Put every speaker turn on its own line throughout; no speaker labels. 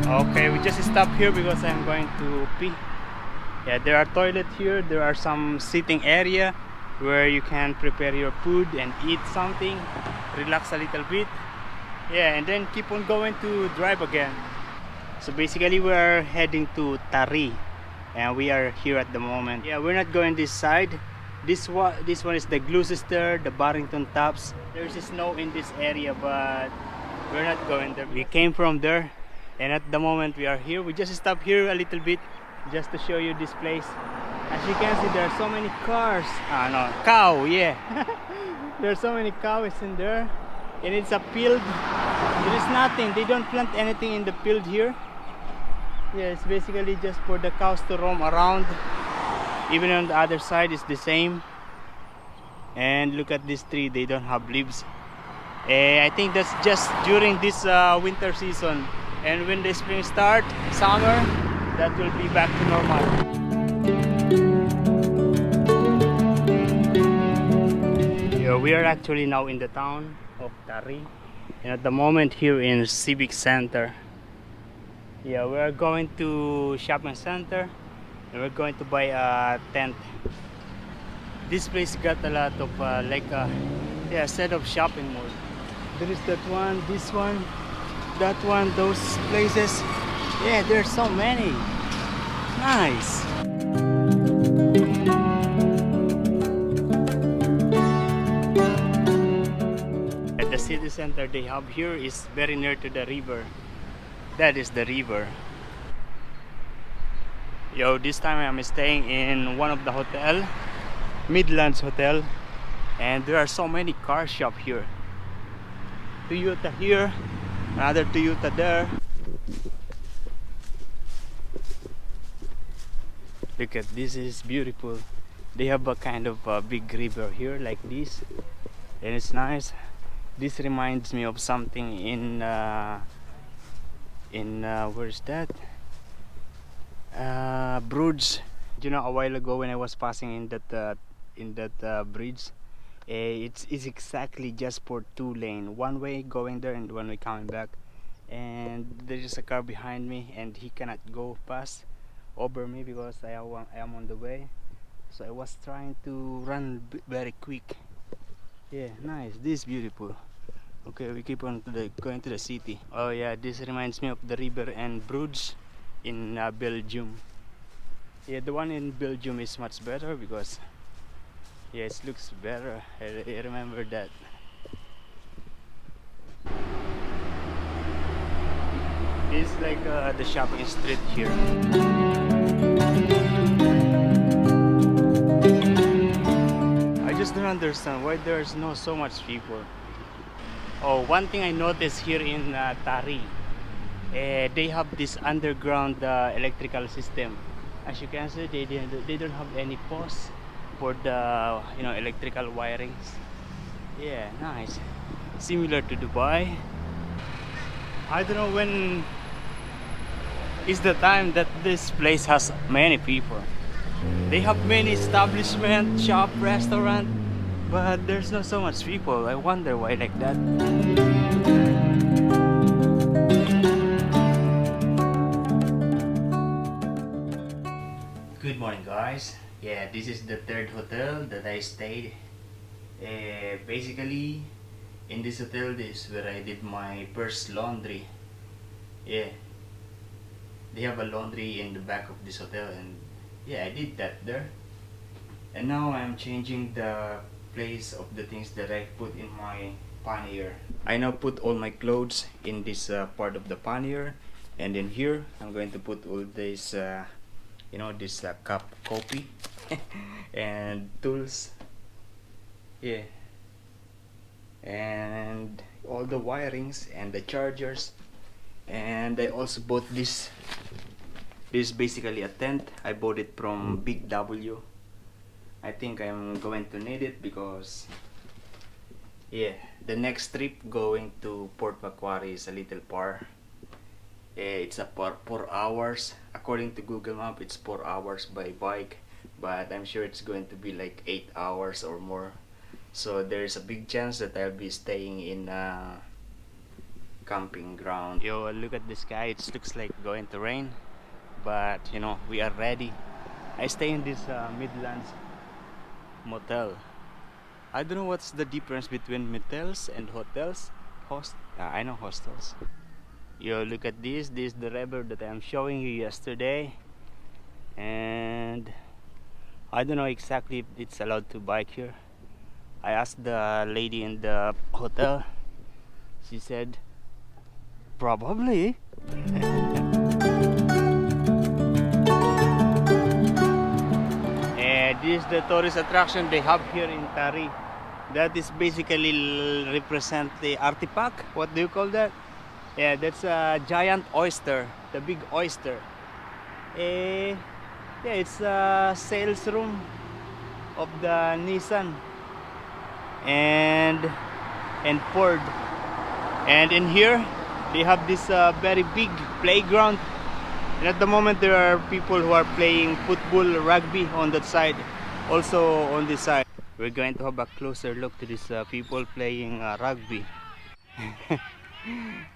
Okay, we just stopped here because I'm going to pee. Yeah, there are toilets here. There are some sitting area where you can prepare your food and eat something, relax a little bit. Yeah, and then keep on going to drive again. So basically we are heading to Taree, and we are here at the moment. Yeah, we're not going this side. This one is the Gloucester, the Barrington Tops. There's snow in this area, but we're not going there. We came from there, and at the moment we are here. We just stopped here a little bit just to show you this place. As you can see, there are so many cars. Ah no, cow, yeah. There are so many cows in there, and it's a field. There is nothing. They don't plant anything in the field here. Yeah, it's basically just for the cows to roam around. Even on the other side is the same. And look at this tree, they don't have leaves. I think that's just during this winter season. And when the spring start, summer, that will be back to normal. Yeah, we are actually now in the town of Taree. And at the moment here in Civic Center. Yeah, we are going to shopping center and we're going to buy a tent. This place got a lot of yeah, set of shopping mall. There is that one, this one, that one, those places. Yeah, there's so many. Nice. At the city center they have here is very near to the river. That is the river. Yo, this time I'm staying in one of the hotel, Midlands Hotel, and there are so many car shops here. Toyota here, another Toyota there. Look at this, is beautiful. They have a kind of a big river here like this, and it's nice. This reminds me of something in where's that? Bruges. You know, a while ago when I was passing in that bridge, it's exactly just for 2 lane, one way going there and one way coming back. And there is a car behind me, and he cannot go past over me because I am on the way. So I was trying to run very quick. Yeah, nice. This is beautiful. Okay, we keep on going to the city. Oh yeah, this reminds me of the river and Bruges in Belgium. Yeah, the one in Belgium is much better because yeah, it looks better. I remember that. It's like the shopping street here. I just don't understand why there's no so much people. Oh, one thing I noticed here in Taree, they have this underground electrical system. As you can see, they don't have any posts for the electrical wirings. Yeah, nice. Similar to Dubai. I don't know when is the time that this place has many people. They have many establishment, shop, restaurant, but there's not so much people. I wonder why like that. Good morning, guys. Yeah, this is the third hotel that I stayed. Basically, in this hotel, this is where I did my first laundry. Yeah, they have a laundry in the back of this hotel, and yeah, I did that there. And now I'm changing the place of the things that I put in my pannier. I now put all my clothes in this part of the pannier, and in here I'm going to put all this this cup coffee and tools, yeah, and all the wirings and the chargers. And I also bought this is basically a tent. I bought it from Big W. I think I'm going to need it because yeah, the next trip going to Port Macquarie is a little far. It's 4 hours. According to Google Map, it's 4 hours by bike, but I'm sure it's going to be like 8 hours or more. So there's a big chance that I'll be staying camping ground. Yo, look at the sky. It looks like going to rain, but you know, we are ready. I stay in this Midlands motel. I don't know what's the difference between motels and hotels. I know hostels. Yo, look at this. This is the river that I'm showing you yesterday, and I don't know exactly if it's allowed to bike here. I asked the lady in the hotel. She said probably. And this is the tourist attraction they have here in Taree. That is basically represent the artifact. What do you call that? Yeah, that's a giant oyster, the big oyster. Yeah, it's a sales room of the Nissan and Ford. And in here, they have this very big playground. And at the moment, there are people who are playing football, rugby on that side. Also on this side, we're going to have a closer look to these people playing rugby.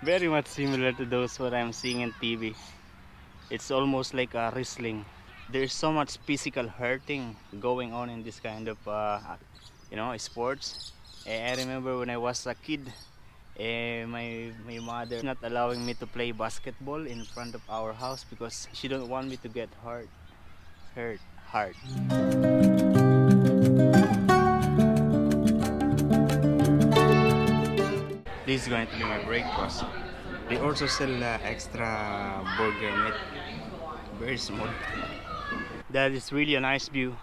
Very much similar to those what I'm seeing in TV. It's almost like a wrestling. There's so much physical hurting going on in this kind of sports. I remember when I was a kid, my mother is not allowing me to play basketball in front of our house because she don't want me to get hurt hard. This is going to be my breakfast. They also sell extra burger meat. Very small. That is really a nice view.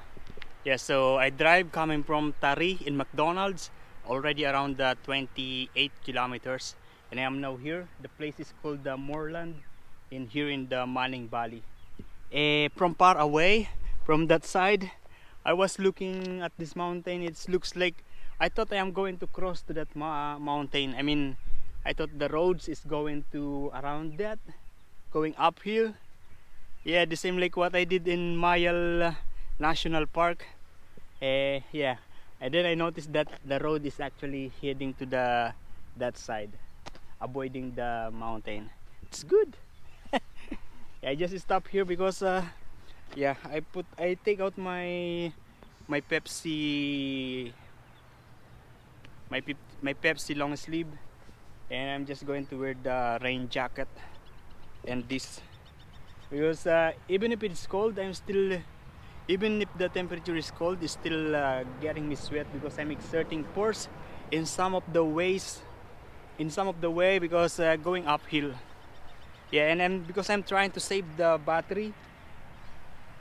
Yeah, so I drive coming from Taree in McDonald's, already around 28 kilometers. And I am now here. The place is called Moorland here in the Manning Valley. From far away, from that side, I was looking at this mountain. It looks like I thought I am going to cross to that mountain. I mean, I thought the roads is going to around that, going uphill. Yeah, the same like what I did in Mayal National Park. Yeah, and then I noticed that the road is actually heading to that side, avoiding the mountain. It's good. Yeah, I just stop here because yeah, I take out my Pepsi my Pepsi long sleeve, and I'm just going to wear the rain jacket and this because even if it's cold, even if the temperature is cold, it's still getting me sweat because I'm exerting force in some of the way because going uphill. Yeah, and because I'm trying to save the battery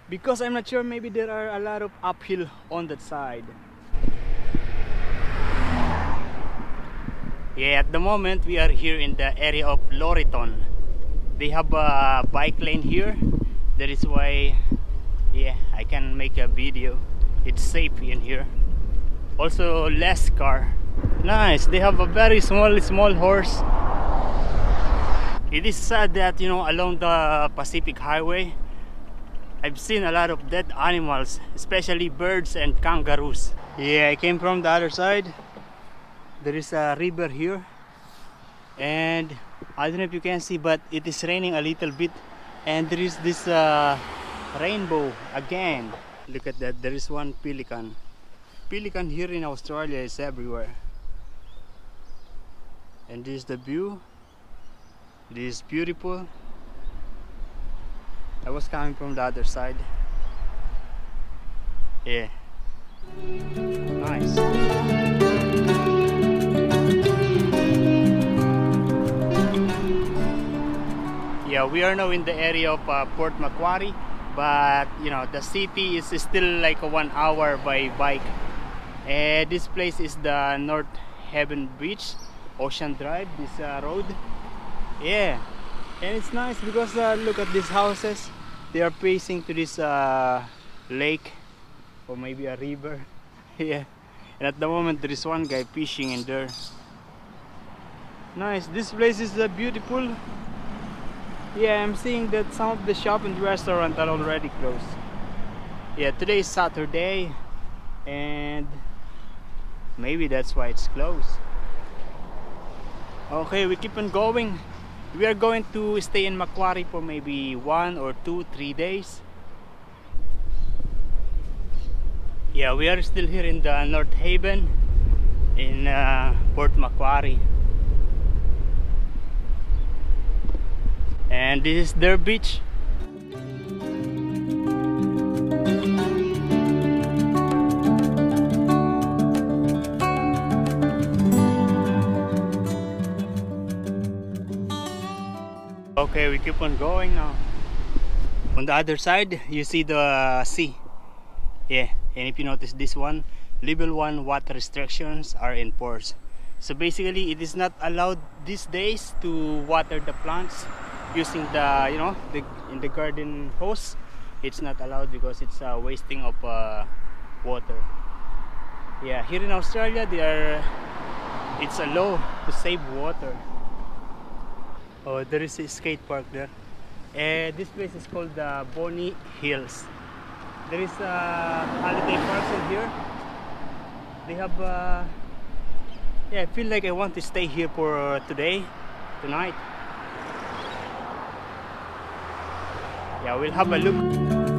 because I'm not sure, maybe there are a lot of uphill on that side. Yeah, at the moment we are here in the area of Loriton. They have a bike lane here. That is why, yeah, I can make a video. It's safe in here. Also less car. Nice. They have a very small horse. It is sad that, you know, along the Pacific Highway, I've seen a lot of dead animals, especially birds and kangaroos. Yeah, I came from the other side. There is a river here, and I don't know if you can see, but it is raining a little bit, and there is this rainbow again. Look at that. There is one pelican. Pelican here in Australia is everywhere. And this is the view. This is beautiful. I was coming from the other side. Yeah, nice. Yeah, we are now in the area of Port Macquarie, but you know, the city is still like a 1 hour by bike. This place is the North Haven Beach, Ocean Drive, this road. Yeah, and it's nice because look at these houses. They are facing to this lake or maybe a river. Yeah, and at the moment there is one guy fishing in there. Nice. This place is beautiful. Yeah, I'm seeing that some of the shop and restaurant are already closed. Yeah, today is Saturday, and maybe that's why it's closed. Okay, we keep on going. We are going to stay in Macquarie for maybe 1 or 2, 3 days. Yeah, we are still here in the North Haven in Port Macquarie. And this is their beach. Okay, we keep on going now. On the other side, you see the sea. Yeah, and if you notice this one, level 1 water restrictions are in force. So basically, it is not allowed these days to water the plants using the, in the garden hose. It's not allowed because it's a wasting of water. Yeah, here in Australia, it's a law to save water. Oh, there is a skate park there. This place is called the Bonnie Hills. There is holiday parks in here. They have yeah, I feel like I want to stay here for tonight. Yeah, we'll have a look.